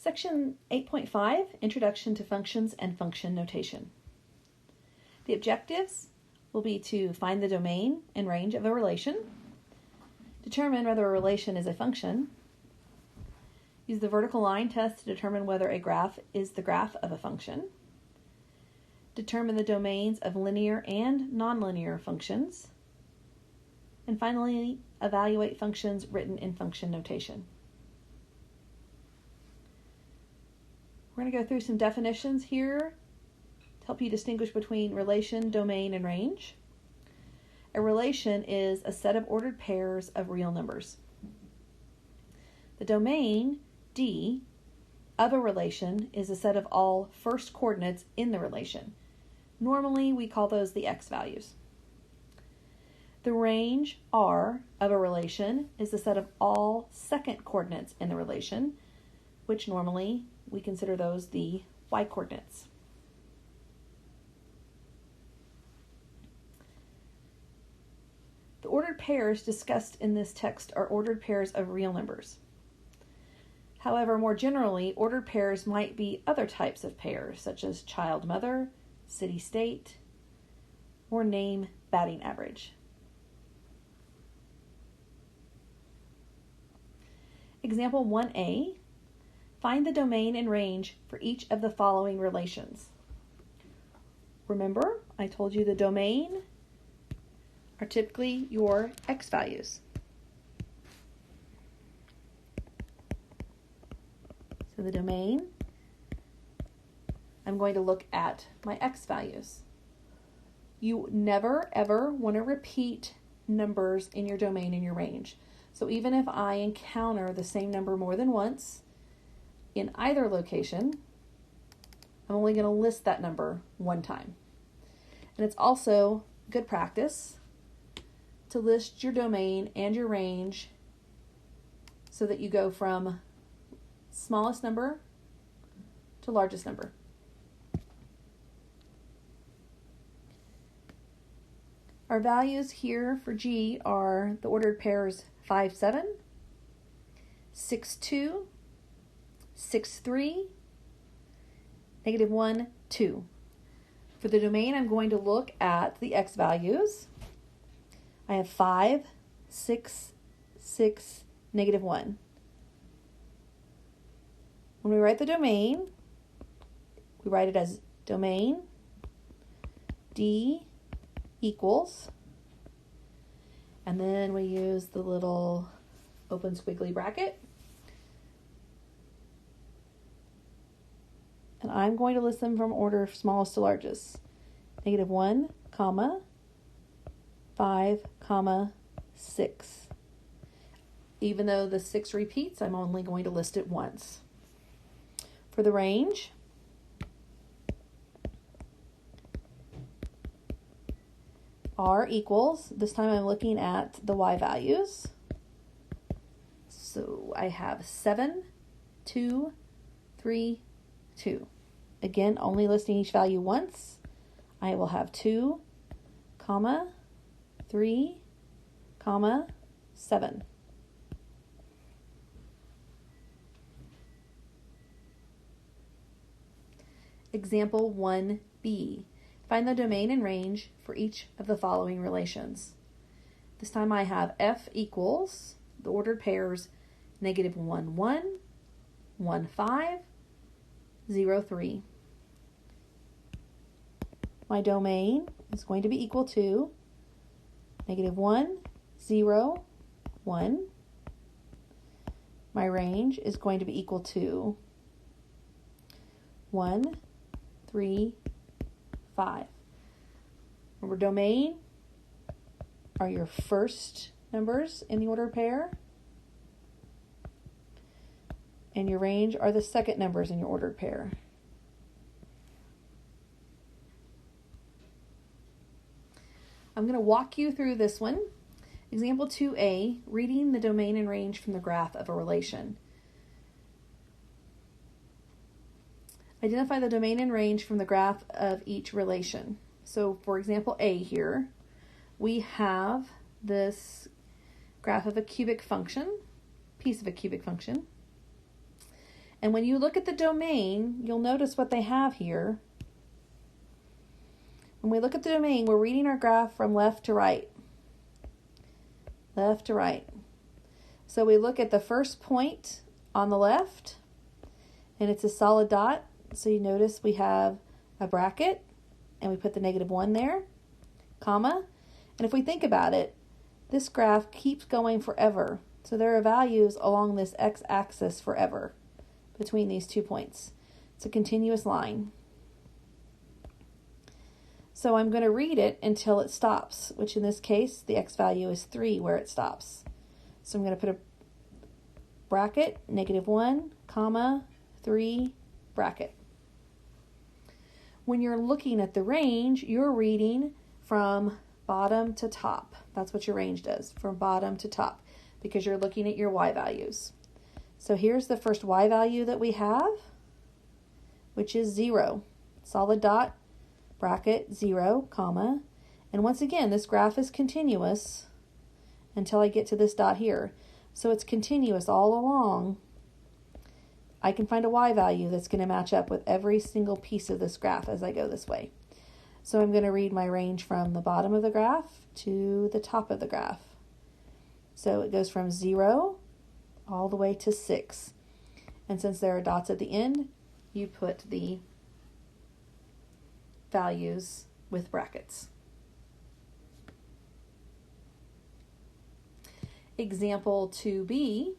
Section 8.5, Introduction to Functions and Function Notation. The objectives will be to find the domain and range of a relation, determine whether a relation is a function, use the vertical line test to determine whether a graph is the graph of a function, determine the domains of linear and nonlinear functions, and finally, evaluate functions written in function notation. We're going to go through some definitions here to help you distinguish between relation, domain, and range. A relation is a set of ordered pairs of real numbers. The domain, D, of a relation is a set of all first coordinates in the relation. Normally, we call those the x values. The range, R, of a relation is the set of all second coordinates in the relation, which normally we consider those the y coordinates. The ordered pairs discussed in this text are ordered pairs of real numbers. However, more generally, ordered pairs might be other types of pairs, such as child-mother, city-state, or name batting average. Example 1a, find the domain and range for each of the following relations. Remember, I told you the domain are typically your x values. So the domain, I'm going to look at my x values. You never ever want to repeat numbers in your domain and your range. So even if I encounter the same number more than once in either location, I'm only going to list that number one time. And it's also good practice to list your domain and your range so that you go from smallest number to largest number. Our values here for G are the ordered pairs 5, 7, 6, 2, 6, 3, -1, 2. For the domain, I'm going to look at the x values. I have 5, 6, 6, -1. When we write the domain, we write it as domain D equals, and then we use the little open squiggly bracket. And I'm going to list them from order of smallest to largest. -1, comma, 5, comma, 6. Even though the 6 repeats, I'm only going to list it once. For the range, R equals, this time I'm looking at the y values. So I have 7, 2, 3, 2. Again, only listing each value once. I will have 2, comma, 3, comma, 7. Example 1b. Find the domain and range for each of the following relations. This time I have f equals the ordered pairs -1, 1, 1, 5, 0, 3. My domain is going to be equal to -1, 0, 1. My range is going to be equal to 1, 3, 5. Remember, domain are your first numbers in the ordered pair, and your range are the second numbers in your ordered pair. I'm going to walk you through this one. Example 2a, reading the domain and range from the graph of a relation. Identify the domain and range from the graph of each relation. So for example A here, we have this graph of a cubic function, piece of a cubic function, And when you look at the domain, you'll notice what they have here. When we look at the domain, we're reading our graph from left to right. Left to right. So we look at the first point on the left, and it's a solid dot. So you notice we have a bracket, and we put the -1 there, comma. And if we think about it, this graph keeps going forever. So there are values along this x-axis forever between these 2 points. It's a continuous line. So I'm going to read it until it stops, which in this case, the x value is 3 where it stops. So I'm going to put a bracket, -1, comma, 3, bracket. When you're looking at the range, you're reading from bottom to top. That's what your range does, from bottom to top, because you're looking at your y values. So here's the first y value that we have, which is 0. Solid dot, bracket, 0, comma. And once again, this graph is continuous until I get to this dot here. So it's continuous all along. I can find a y value that's going to match up with every single piece of this graph as I go this way. So I'm going to read my range from the bottom of the graph to the top of the graph. So it goes from 0 all the way to 6. And since there are dots at the end, you put the values with brackets. Example 2b.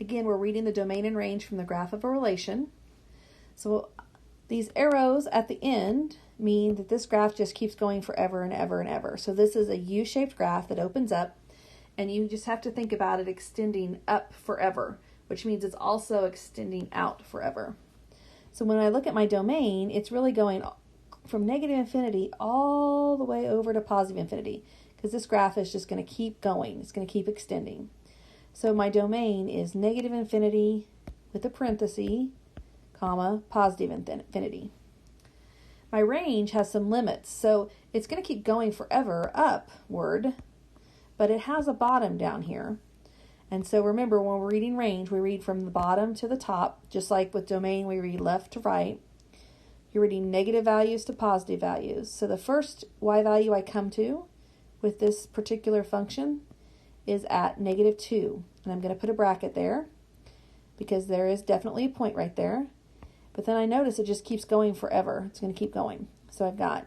Again, we're reading the domain and range from the graph of a relation. So these arrows at the end mean that this graph just keeps going forever and ever and ever. So this is a U-shaped graph that opens up, and you just have to think about it extending up forever, which means it's also extending out forever. So when I look at my domain, it's really going from -infinity all the way over to +infinity, because this graph is just going to keep going. It's going to keep extending. So my domain is -infinity with a parenthesis, comma, +infinity. My range has some limits, so it's going to keep going forever upward, but it has a bottom down here. And so remember, when we're reading range, we read from the bottom to the top, just like with domain, we read left to right. You're reading negative values to positive values. So the first y value I come to with this particular function is at -2. And I'm going to put a bracket there because there is definitely a point right there. But then I notice it just keeps going forever. It's going to keep going. So I've got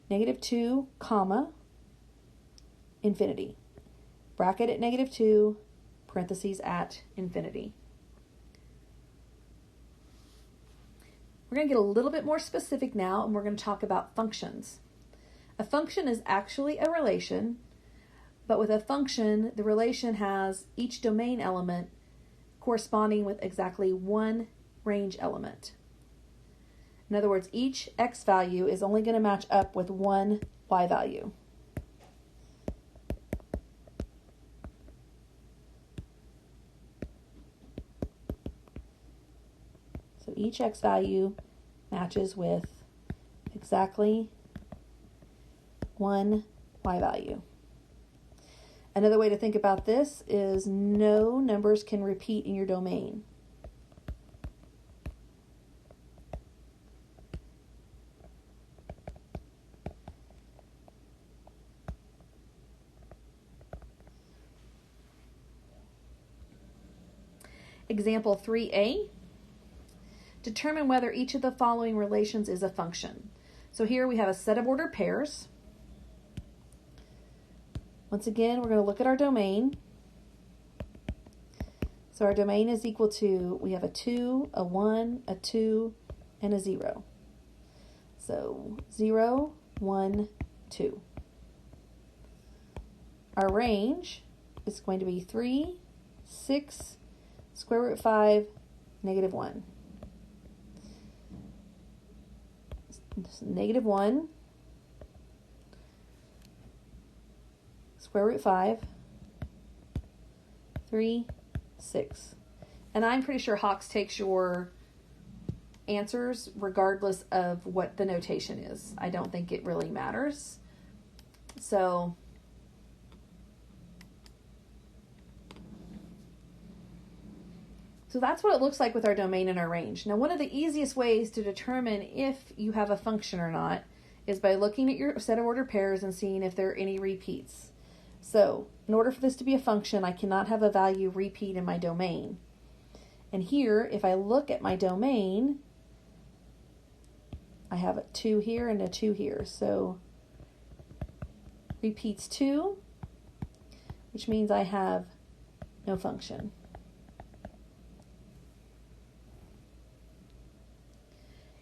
-2, comma, infinity. Bracket at -2, parentheses at infinity. We're going to get a little bit more specific now, and we're going to talk about functions. A function is actually a relation, but with a function, the relation has each domain element corresponding with exactly one range element. In other words, each x value is only going to match up with one y value. So each x value matches with exactly one y value. Another way to think about this is no numbers can repeat in your domain. Example 3a. Determine whether each of the following relations is a function. So here we have a set of ordered pairs. Once again, we're going to look at our domain. So our domain is equal to, we have a 2, a 1, a 2, and a 0. So 0, 1, 2. Our range is going to be 3, 6, square root 5, -1. -1, square root 5, 3, 6. And I'm pretty sure Hawks takes your answers regardless of what the notation is. I don't think it really matters. So So that's what it looks like with our domain and our range. Now, one of the easiest ways to determine if you have a function or not is by looking at your set of ordered pairs and seeing if there are any repeats. So, in order for this to be a function, I cannot have a value repeat in my domain. And here, if I look at my domain, I have a 2 here and a 2 here. So, repeats 2, which means I have no function.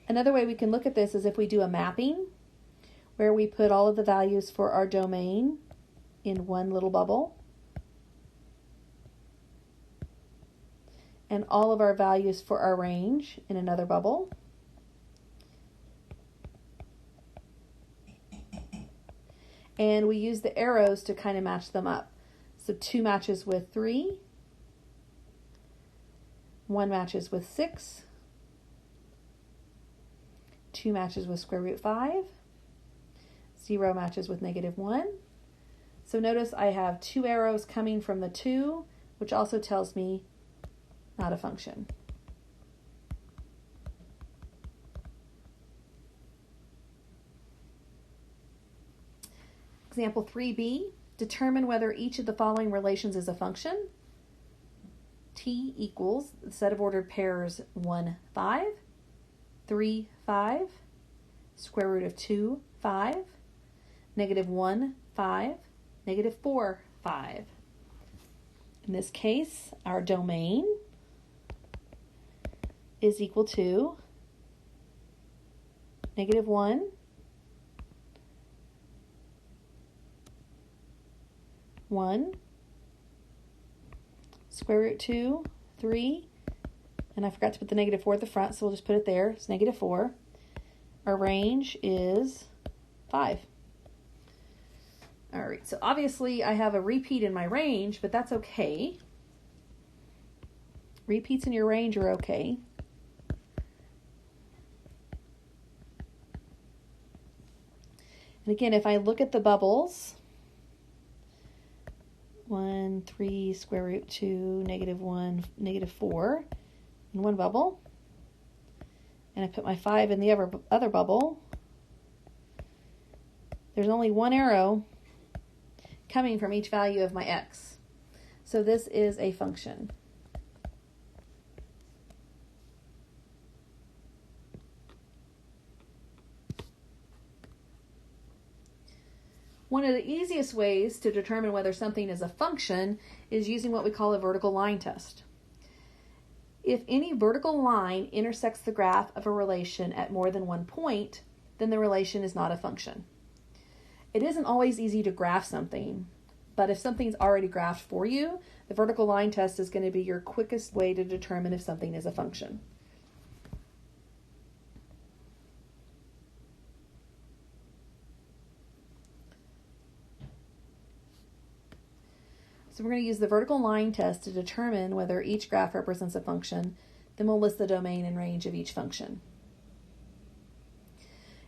Another way we can look at this is if we do a mapping, where we put all of the values for our domain in one little bubble, and all of our values for our range in another bubble. And we use the arrows to kind of match them up. So 2 matches with 3, 1 matches with 6, 2 matches with square root 5, 0 matches with -1. So notice I have 2 arrows coming from the 2, which also tells me not a function. Example 3b, determine whether each of the following relations is a function. T equals the set of ordered pairs 1, 5, 3, 5, square root of 2, 5, -1, 5, -4, 5. In this case, our domain is equal to -1, 1, square root 2, 3, and I forgot to put the -4 at the front, so we'll just put it there. It's -4. Our range is 5. All right, so obviously I have a repeat in my range, but that's okay. Repeats in your range are okay. And again, if I look at the bubbles, 1, 3, square root 2, -1, -4 in one bubble, and I put my 5 in the other bubble, there's only one arrow coming from each value of my x. So this is a function. One of the easiest ways to determine whether something is a function is using what we call a vertical line test. If any vertical line intersects the graph of a relation at more than one point, then the relation is not a function. It isn't always easy to graph something, but if something's already graphed for you, the vertical line test is going to be your quickest way to determine if something is a function. So we're going to use the vertical line test to determine whether each graph represents a function. Then we'll list the domain and range of each function.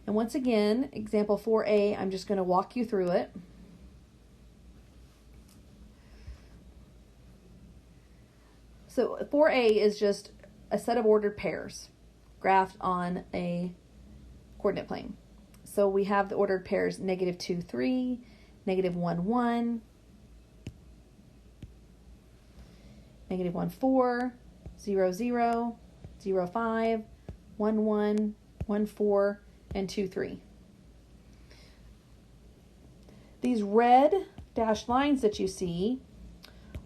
And once again, example 4a, I'm just going to walk you through it. So 4a is just a set of ordered pairs graphed on a coordinate plane. So we have the ordered pairs -2, 3, -1, 1, -1, 4, 0, 0, 0, 5, 1, 1, 1, 4, and 2, 3. These red dashed lines that you see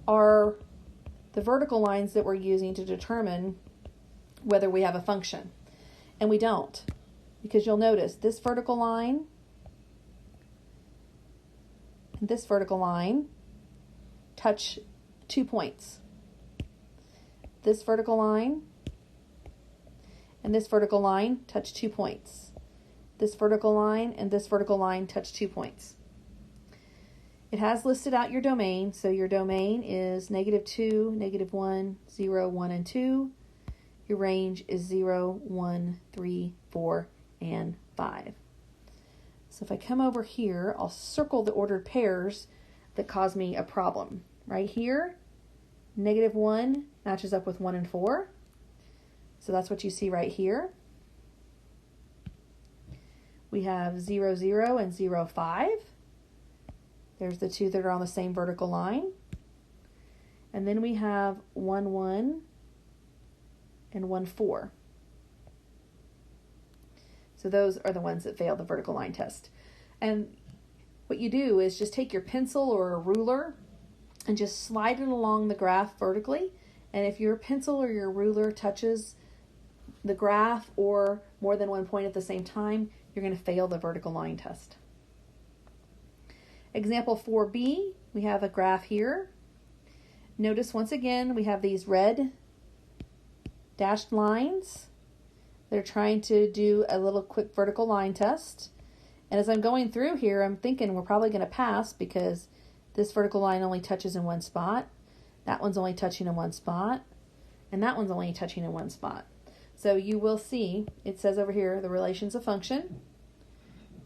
are the vertical lines that we're using to determine whether we have a function. And we don't, because you'll notice this vertical line and this vertical line touch 2 points. This vertical line and this vertical line touch 2 points. This vertical line and this vertical line touch 2 points. It has listed out your domain, so your domain is -2, -1, 0, 1, and 2. Your range is 0, 1, 3, 4, and 5. So if I come over here, I'll circle the ordered pairs that cause me a problem. Right here, -1 matches up with 1 and 4. So that's what you see right here. We have 0, 0 and 0, 5. There's the two that are on the same vertical line. And then we have 1, 1 and 1, 4. So those are the ones that fail the vertical line test. And what you do is just take your pencil or a ruler and just slide it along the graph vertically. And if your pencil or your ruler touches the graph or more than one point at the same time, you're going to fail the vertical line test. Example 4b, we have a graph here. Notice once again we have these red dashed lines. They're trying to do a little quick vertical line test. And as I'm going through here, I'm thinking we're probably going to pass because this vertical line only touches in one spot. That one's only touching in one spot. And that one's only touching in one spot. So you will see, it says over here, the relation's a function,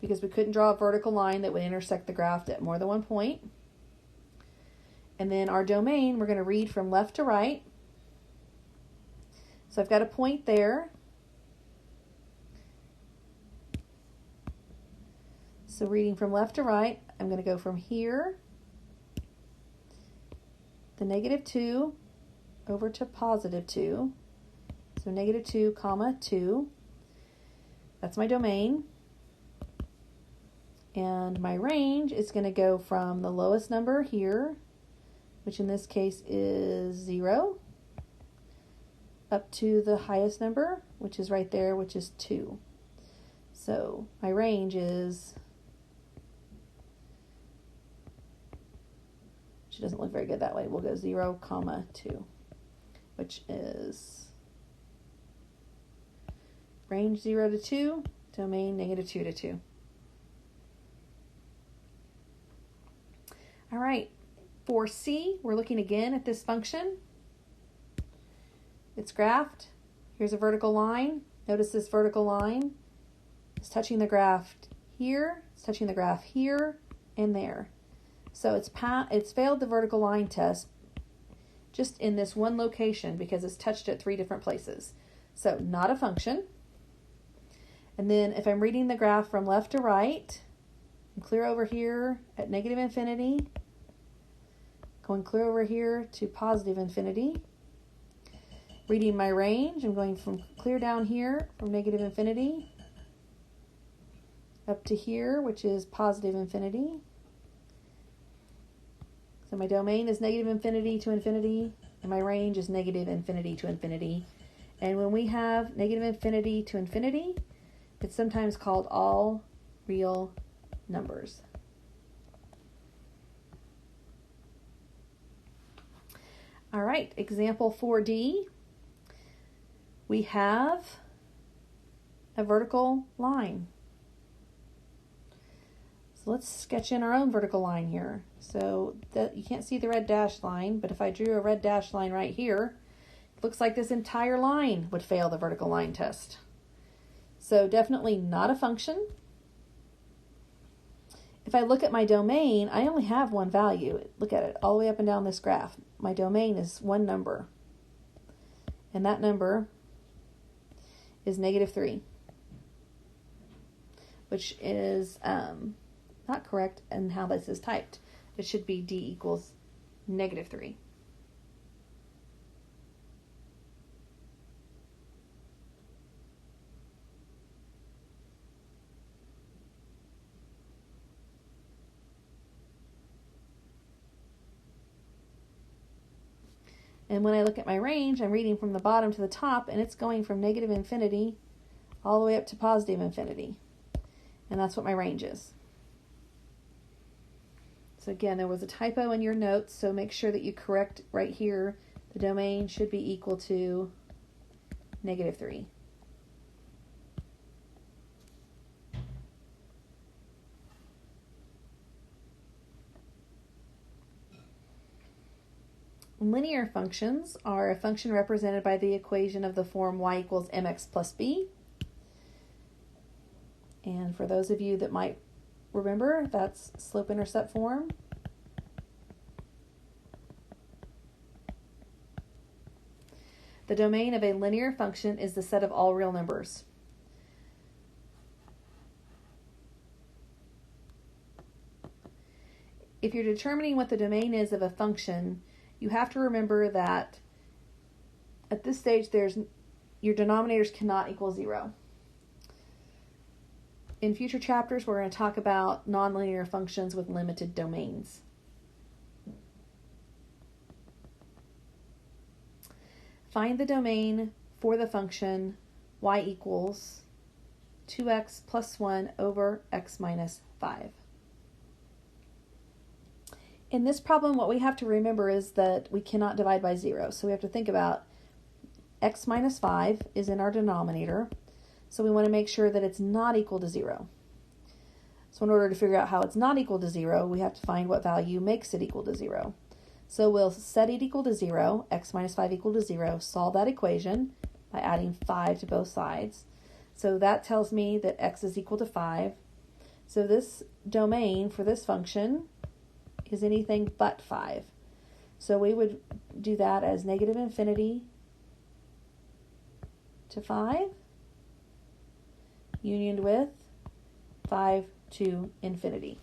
because we couldn't draw a vertical line that would intersect the graph at more than one point. And then our domain, we're going to read from left to right. So I've got a point there. So reading from left to right, I'm going to go from here, the -2, over to +2. So -2, comma 2. That's my domain. And my range is going to go from the lowest number here, which in this case is 0, up to the highest number, which is right there, which is 2. So my range is, which doesn't look very good that way. We'll go 0, comma 2, which is range 0 to 2, domain -2 to 2. All right, for C, we're looking again at this function. It's graphed. Here's a vertical line. Notice this vertical line is touching the graph here, it's touching the graph here, and there. So it's failed the vertical line test just in this one location because it's touched at 3 different places. So not a function. And then if I'm reading the graph from left to right, I'm clear over here at -infinity, going clear over here to +infinity. Reading my range, I'm going from clear down here from -infinity up to here, which is +infinity. So my domain is -infinity to infinity, and my range is -infinity to infinity. And when we have -infinity to infinity, it's sometimes called all real numbers. All right, example 4D. We have a vertical line. So let's sketch in our own vertical line here. So that you can't see the red dashed line, but if I drew a red dashed line right here, it looks like this entire line would fail the vertical line test. So definitely not a function. If I look at my domain, I only have one value. Look at it all the way up and down this graph. My domain is one number. And that number is -3, which is not correct in how this is typed. It should be D equals -3. And when I look at my range, I'm reading from the bottom to the top, and it's going from -infinity all the way up to +infinity. And that's what my range is. So again, there was a typo in your notes, so make sure that you correct right here. The domain should be equal to -3. Linear functions are a function represented by the equation of the form y equals mx plus b. And for those of you that might remember, that's slope-intercept form. The domain of a linear function is the set of all real numbers. If you're determining what the domain is of a function, you have to remember that at this stage your denominators cannot equal 0. In future chapters, we're going to talk about nonlinear functions with limited domains. Find the domain for the function y equals 2x plus 1 over x minus 5. In this problem, what we have to remember is that we cannot divide by 0. So we have to think about x minus 5 is in our denominator. So we want to make sure that it's not equal to 0. So in order to figure out how it's not equal to 0, we have to find what value makes it equal to 0. So we'll set it equal to 0, x minus 5 equal to 0, solve that equation by adding 5 to both sides. So that tells me that x is equal to 5. So this domain for this function is anything but 5. So we would do that as negative infinity to 5, unioned with 5 to infinity.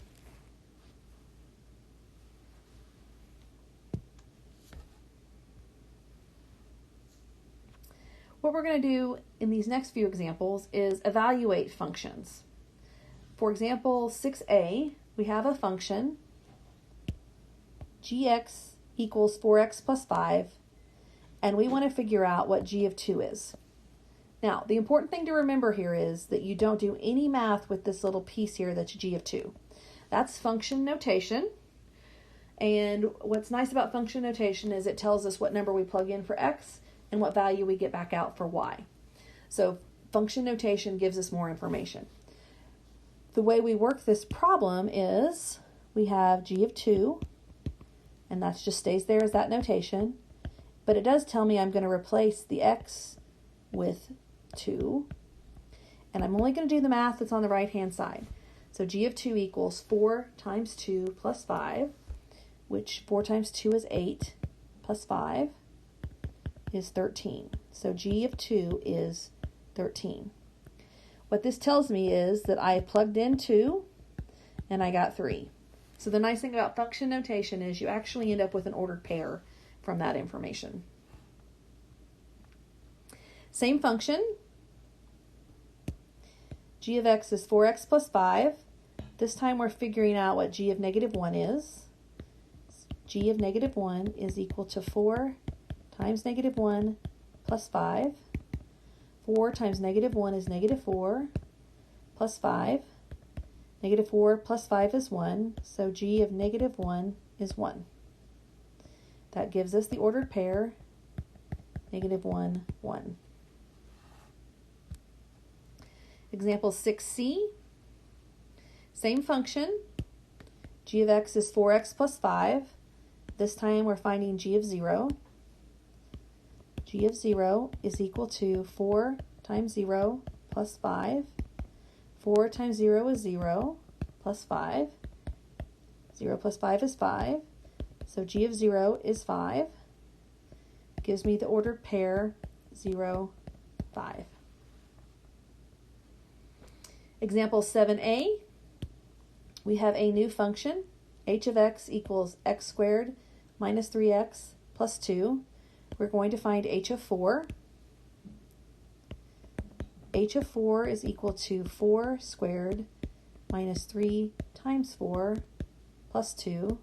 What we're going to do in these next few examples is evaluate functions. For example, 6a, we have a function gx equals 4x plus 5, and we want to figure out what g of 2 is. Now, the important thing to remember here is that you don't do any math with this little piece here that's g of 2. That's function notation, and what's nice about function notation is it tells us what number we plug in for x and what value we get back out for y. So function notation gives us more information. The way we work this problem is we have g of 2, and that just stays there as that notation, but it does tell me I'm going to replace the x with 2, and I'm only going to do the math that's on the right hand side. So g of 2 equals 4 times 2 plus 5, which 4 times 2 is 8, plus 5 is 13. So g of 2 is 13. What this tells me is that I plugged in 2 and I got 3. So the nice thing about function notation is you actually end up with an ordered pair from that information. Same function. G of x is 4x plus 5. This time we're figuring out what g of negative 1 is. G of negative 1 is equal to 4 times negative 1 plus 5. 4 times negative 1 is negative 4 plus 5. Negative 4 plus 5 is 1, so g of negative 1 is 1. That gives us the ordered pair, negative 1, 1. Example 6c, same function. G of x is 4x plus 5. This time we're finding g of 0. G of 0 is equal to 4 times 0 plus 5. 4 times 0 is 0, plus 5. 0 plus 5 is 5. So g of 0 is 5. Gives me the ordered pair 0, 5. Example 7a, we have a new function, h of x equals x squared minus 3x plus 2. We're going to find h of 4. H of 4 is equal to 4 squared minus 3 times 4 plus 2.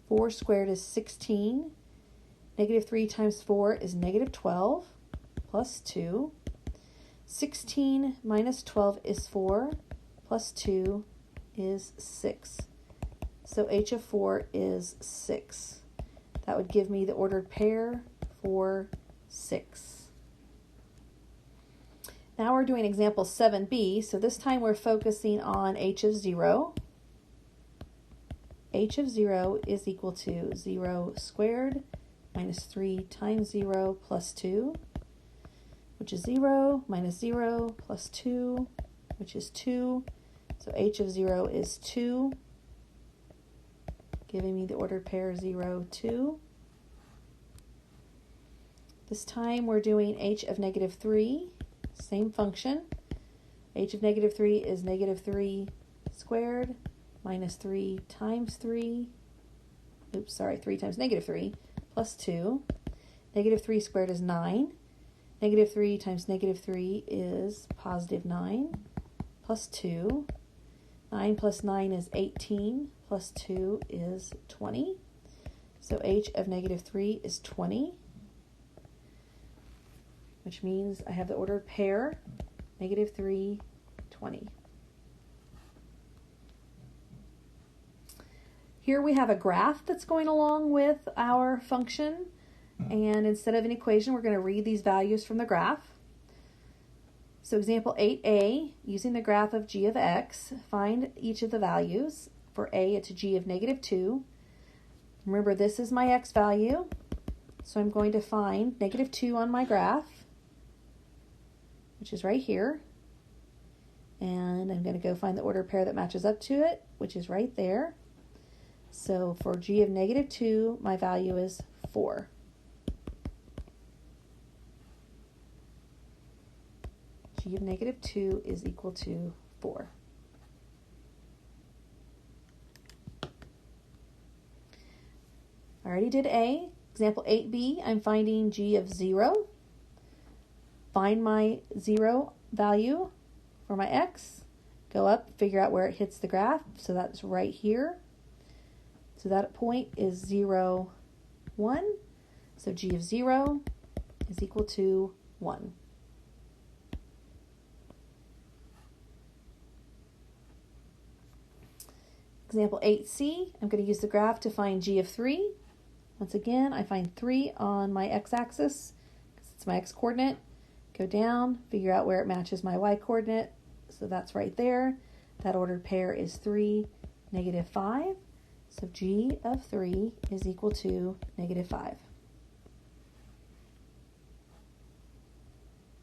4 squared is 16. Negative 3 times 4 is negative 12 plus 2. 16 minus 12 is 4 plus 2 is 6. So h of 4 is 6. That would give me the ordered pair 4, 6. Now we're doing example 7b, so this time we're focusing on h of 0. H of 0 is equal to 0 squared minus 3 times 0 plus 2, which is 0, minus 0 plus 2, which is 2. So h of 0 is 2, giving me the ordered pair 0, 2. This time we're doing h of negative 3, same function. H of negative 3 is negative 3 squared minus 3 times 3. 3 times negative 3 plus 2. Negative 3 squared is 9. Negative 3 times negative 3 is positive 9 plus 2. 9 plus 9 is 18 plus 2 is 20. So h of negative 3 is 20, which means I have the ordered pair, negative 3, 20. Here we have a graph that's going along with our function, and instead of an equation, we're going to read these values from the graph. So example 8a, using the graph of g of x, find each of the values. For a, it's g of negative 2. Remember, this is my x value, so I'm going to find negative 2 on my graph, which is right here. And I'm going to go find the ordered pair that matches up to it, which is right there. So for g of negative 2, my value is 4. G of negative 2 is equal to 4. I already did A. Example 8b, I'm finding g of 0. Find my 0 value for my x. Go up, figure out where it hits the graph. So that's right here. So that point is 0, 1. So g of 0 is equal to 1. Example 8c, I'm going to use the graph to find g of 3. Once again, I find 3 on my x-axis because it's my x-coordinate. Go down, figure out where it matches my y-coordinate. So that's right there. That ordered pair is 3, negative 5. So g of 3 is equal to negative 5.